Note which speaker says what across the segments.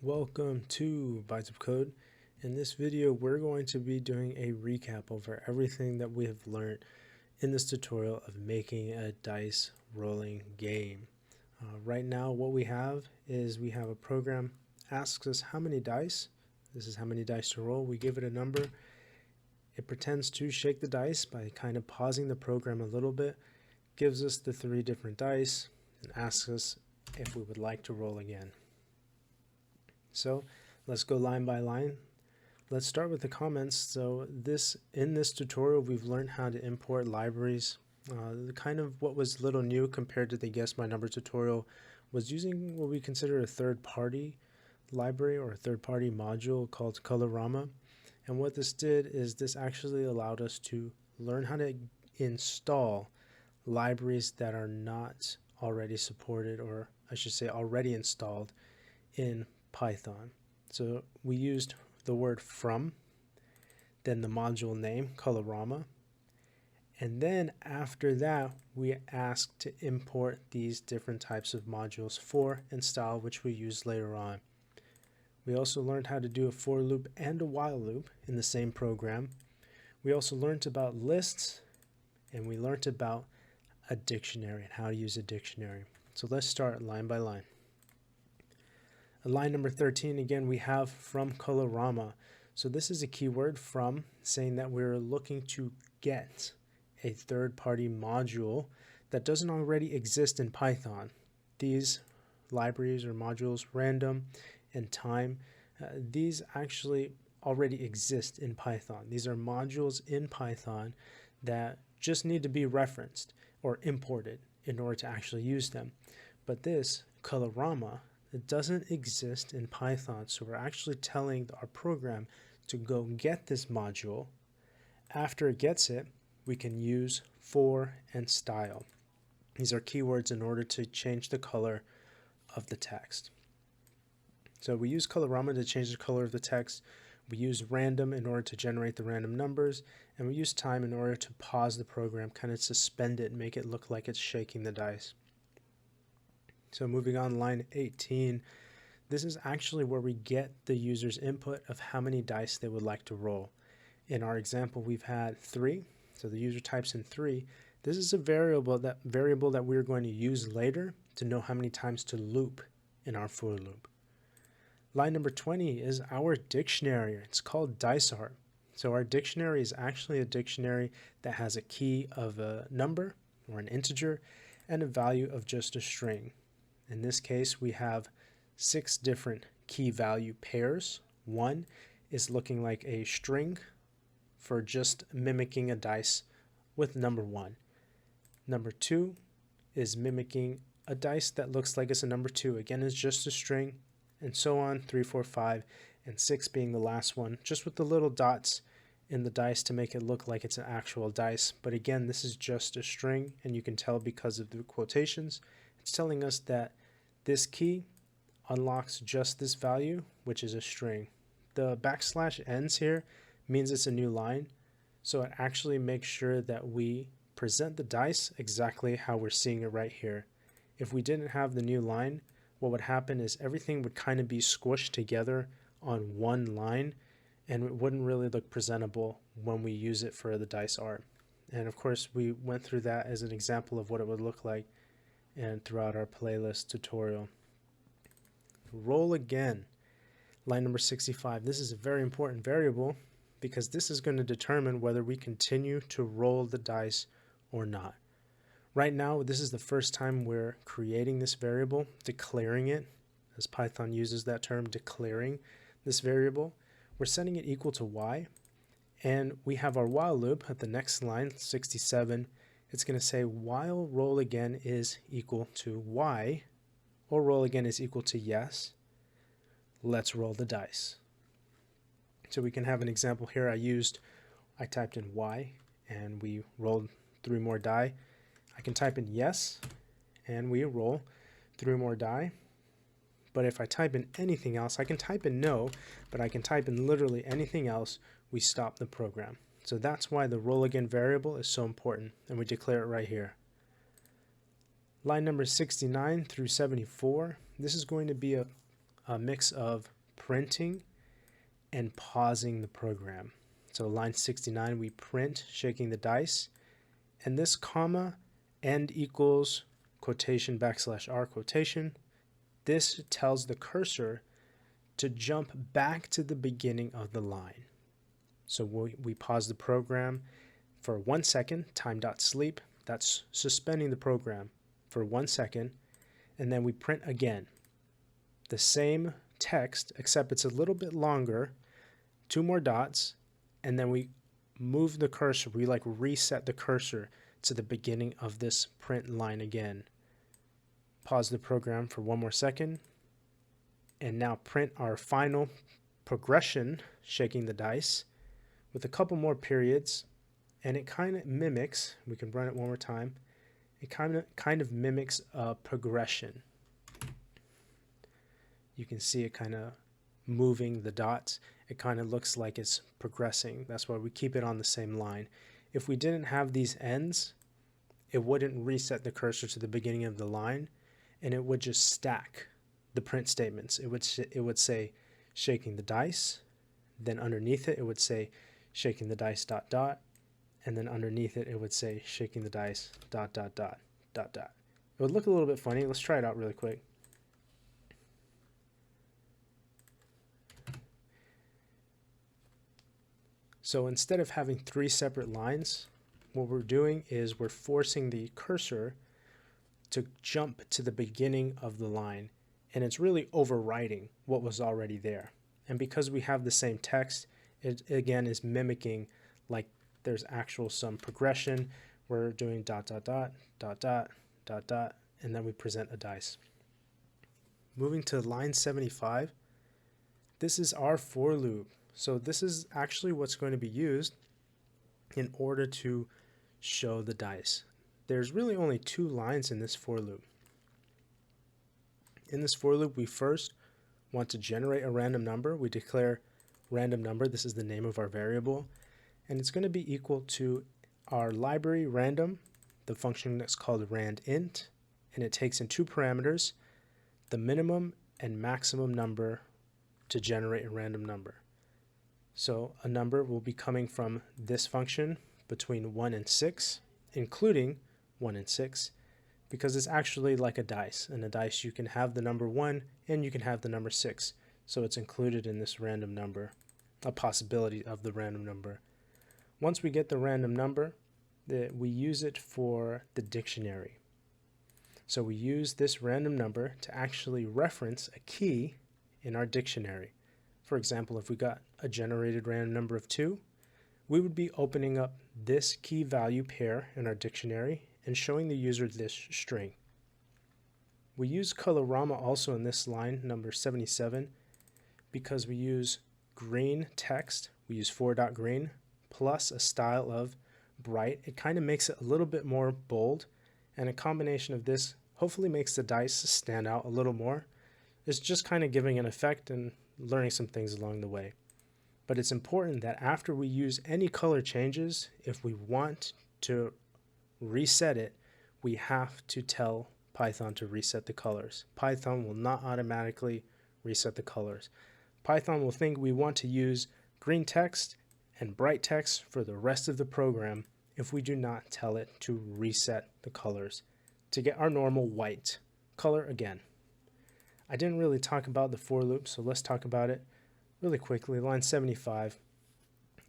Speaker 1: Welcome to Bytes of Code. In this video, we're going to be doing a recap over everything that we have learned in this tutorial of making a dice rolling game. Right now, what we have is we have a program asks us how many dice. This is how many dice to roll. We give it a number. It pretends to shake the dice by kind of pausing the program a little bit, gives us the 3 different dice, and asks us if we would like to roll again. So let's go line by line. Let's start with the comments. So in this tutorial, we've learned how to import libraries. Kind of what was a little new compared to the Guess My Number tutorial was using what we consider a third-party library or a third-party module called Colorama. And what this did is this actually allowed us to learn how to install libraries that are not already supported, or I should say already installed in Python. So we used the word from, then the module name, Colorama, and then after that we asked to import these different types of modules for and style, which we use later on. We also learned how to do a for loop and a while loop in the same program. We also learned about lists, and we learned about a dictionary and how to use a dictionary. So let's start line by line. Line number 13, again, we have from Colorama. So this is a keyword from, saying that we're looking to get a third-party module that doesn't already exist in Python. These libraries or modules, random and time, these actually already exist in Python. These are modules in Python that just need to be referenced or imported in order to actually use them. But this Colorama, it doesn't exist in Python, so we're actually telling our program to go get this module. After it gets it, we can use for and style. These are keywords in order to change the color of the text. So we use Colorama to change the color of the text. We use random in order to generate the random numbers, and we use time in order to pause the program, kind of suspend it and make it look like it's shaking the dice. So moving on, line 18, this is actually where we get the user's input of how many dice they would like to roll. In our example, we've had 3, so the user types in 3. This is a variable that we're going to use later to know how many times to loop in our for loop. Line number 20 is our dictionary. It's called DiceArt. So our dictionary is actually a dictionary that has a key of a number or an integer and a value of just a string. In this case, we have 6 different key value pairs. One is looking like a string for just mimicking a dice with number 1. Number 2 is mimicking a dice that looks like it's a number 2. Again, it's just a string, and so on, 3, 4, 5, and 6 being the last one, just with the little dots in the dice to make it look like it's an actual dice. But again, this is just a string, and you can tell because of the quotations. It's telling us that this key unlocks just this value, which is a string. The \n here means it's a new line, so it actually makes sure that we present the dice exactly how we're seeing it right here. If we didn't have the new line, what would happen is everything would kind of be squished together on one line, and it wouldn't really look presentable when we use it for the dice art. And of course, we went through that as an example of what it would look like and throughout our playlist tutorial. Roll again. Line number 65. This is a very important variable because this is going to determine whether we continue to roll the dice or not. Right now, this is the first time we're creating this variable, declaring it, as Python uses that term, declaring this variable. We're setting it equal to y, and we have our while loop at the next line, 67. It's going to say while roll again is equal to y, or roll again is equal to yes. Let's roll the dice. So we can have an example here. I typed in y, and we rolled 3 more die. I can type in yes, and we roll 3 more die. But if I type in anything else, I can type in no, but I can type in literally anything else, we stop the program. So that's why the roll again variable is so important, and we declare it right here. Line number 69 through 74, this is going to be a a mix of printing and pausing the program. So line 69, we print shaking the dice, and this comma end equals quotation \r quotation, this tells the cursor to jump back to the beginning of the line. So we pause the program for 1 second, time.sleep, that's suspending the program for 1 second, and then we print again. The same text, except it's a little bit longer, 2 more dots, and then we move the cursor, we like reset the cursor to the beginning of this print line again. Pause the program for 1 more second, and now print our final progression, shaking the dice, with a couple more periods, and it kind of mimics, we can run it one more time, it kind of mimics a progression. You can see it kind of moving the dots. It kind of looks like it's progressing. That's why we keep it on the same line. If we didn't have these ends, it wouldn't reset the cursor to the beginning of the line, and it would just stack the print statements. It would say shaking the dice, then underneath it would say shaking the dice ... and then underneath it would say shaking the dice ... It would look a little bit funny. Let's try it out really quick. So instead of having 3 separate lines, what we're doing is we're forcing the cursor to jump to the beginning of the line, and it's really overwriting what was already there. And because we have the same text, it again is mimicking like there's actual some progression. We're doing ... and then we present a dice. Moving to line 75, this is our for loop. So this is actually what's going to be used in order to show the dice. There's really only 2 lines in this for loop. In this for loop, we first want to generate a random number. We declare random number. This is the name of our variable, and it's going to be equal to our library random, the function that's called randint, and it takes in 2 parameters, the minimum and maximum number to generate a random number. So a number will be coming from this function between 1 and 6, including 1 and 6, because it's actually like a dice. In a dice, you can have the number 1 and you can have the number 6. So it's included in this random number, a possibility of the random number. Once we get the random number, we use it for the dictionary. So we use this random number to actually reference a key in our dictionary. For example, if we got a generated random number of 2, we would be opening up this key value pair in our dictionary and showing the user this string. We use Colorama also in this line, number 77, because we use green text. We use for.green plus a style of bright. It kind of makes it a little bit more bold, and a combination of this hopefully makes the dice stand out a little more. It's just kind of giving an effect and learning some things along the way. But it's important that after we use any color changes, if we want to reset it, we have to tell Python to reset the colors. Python will not automatically reset the colors. Python will think we want to use green text and bright text for the rest of the program if we do not tell it to reset the colors to get our normal white color again. I didn't really talk about the for loop, so let's talk about it really quickly. Line 75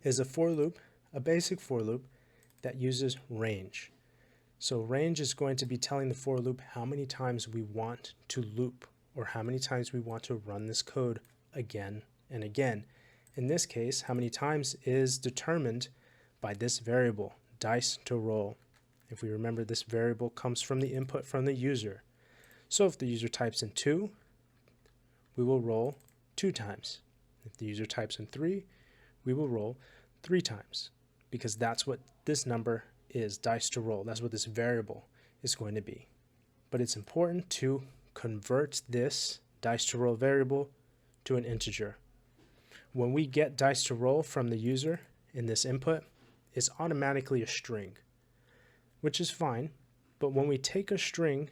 Speaker 1: is a for loop, a basic for loop that uses range. So range is going to be telling the for loop how many times we want to loop, or how many times we want to run this code again and again. In this case, how many times is determined by this variable, dice to roll. If we remember, this variable comes from the input from the user. So if the user types in 2, we will roll 2 times. If the user types in 3, we will roll 3 times, because that's what this number is, dice to roll. That's what this variable is going to be. But it's important to convert this dice to roll variable to an integer. When we get dice to roll from the user in this input, it's automatically a string, which is fine. But when we take a string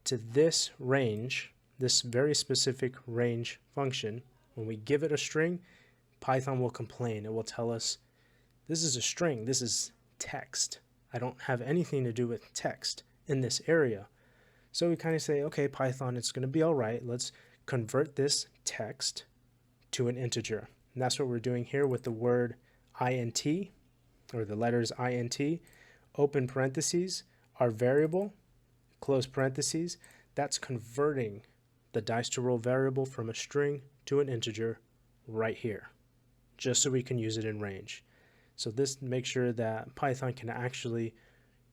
Speaker 1: to this range, this very specific range function, when we give it a string, Python will complain. It will tell us, this is a string, this is text. I don't have anything to do with text in this area. So we kind of say, okay, Python, it's going to be all right. Let's convert this text to an integer. And that's what we're doing here with the word int, or the letters int, open parentheses, our variable, close parentheses. That's converting the dice to roll variable from a string to an integer right here, just so we can use it in range. So this makes sure that Python can actually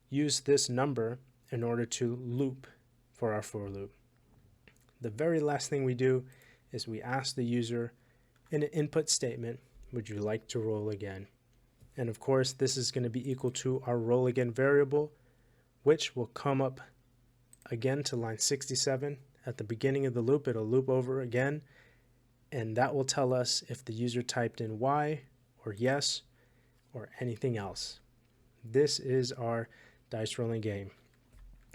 Speaker 1: use this number in order to loop for our for loop. The very last thing we do is we ask the user in an input statement, would you like to roll again? And of course, this is going to be equal to our roll again variable, which will come up again to line 67. At the beginning of the loop, it'll loop over again, and that will tell us if the user typed in Y or yes or anything else. This is our dice rolling game.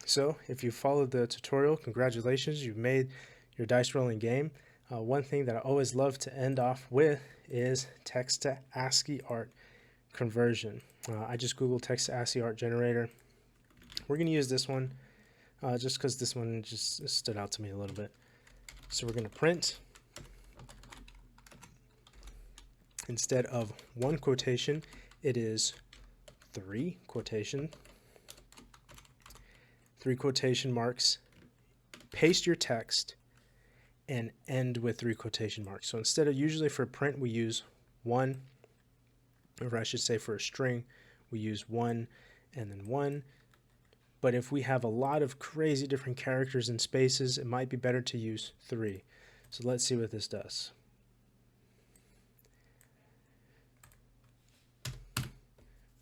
Speaker 1: So if you followed the tutorial, congratulations, you've made your dice rolling game. One thing that I always love to end off with is text to ASCII art conversion. I just Googled text to ASCII art generator. We're going to use this one just because this one just stood out to me a little bit. So we're going to print, instead of one quotation, it is three quotation marks, paste your text, and end with three quotation marks. So instead of, usually for print we use one, or I should say for a string we use one and then one. But if we have a lot of crazy different characters and spaces, it might be better to use three. So let's see what this does.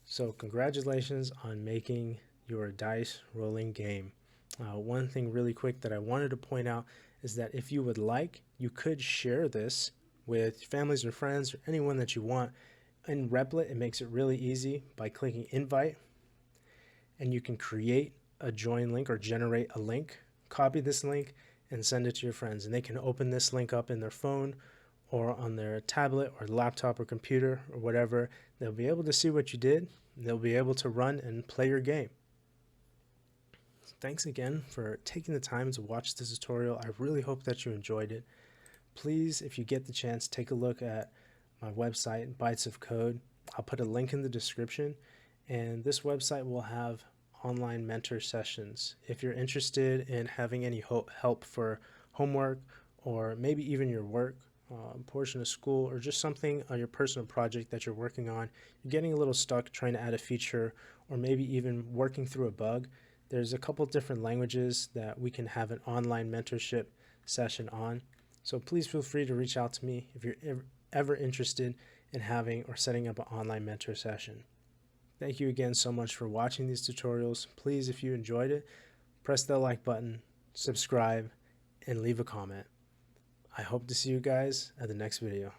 Speaker 1: So congratulations on making your dice rolling game. One thing really quick that I wanted to point out is that if you would like, you could share this with families or friends or anyone that you want. In Replit, it makes it really easy by clicking invite, and you can create a join link or generate a link, copy this link and send it to your friends, and they can open this link up in their phone or on their tablet or laptop or computer or whatever. They'll be able to see what you did. They'll be able to run and play your game. Thanks again for taking the time to watch this tutorial. I really hope that you enjoyed it. Please, if you get the chance, take a look at my website, Bytes of Code. I'll put a link in the description, and this website will have online mentor sessions. If you're interested in having any help for homework, or maybe even your work, portion of school, or just something on your personal project that you're working on, you're getting a little stuck trying to add a feature, or maybe even working through a bug, there's a couple different languages that we can have an online mentorship session on. So please feel free to reach out to me if you're ever interested in having or setting up an online mentor session. Thank you again so much for watching these tutorials. Please, if you enjoyed it, press the like button, subscribe, and leave a comment. I hope to see you guys at the next video.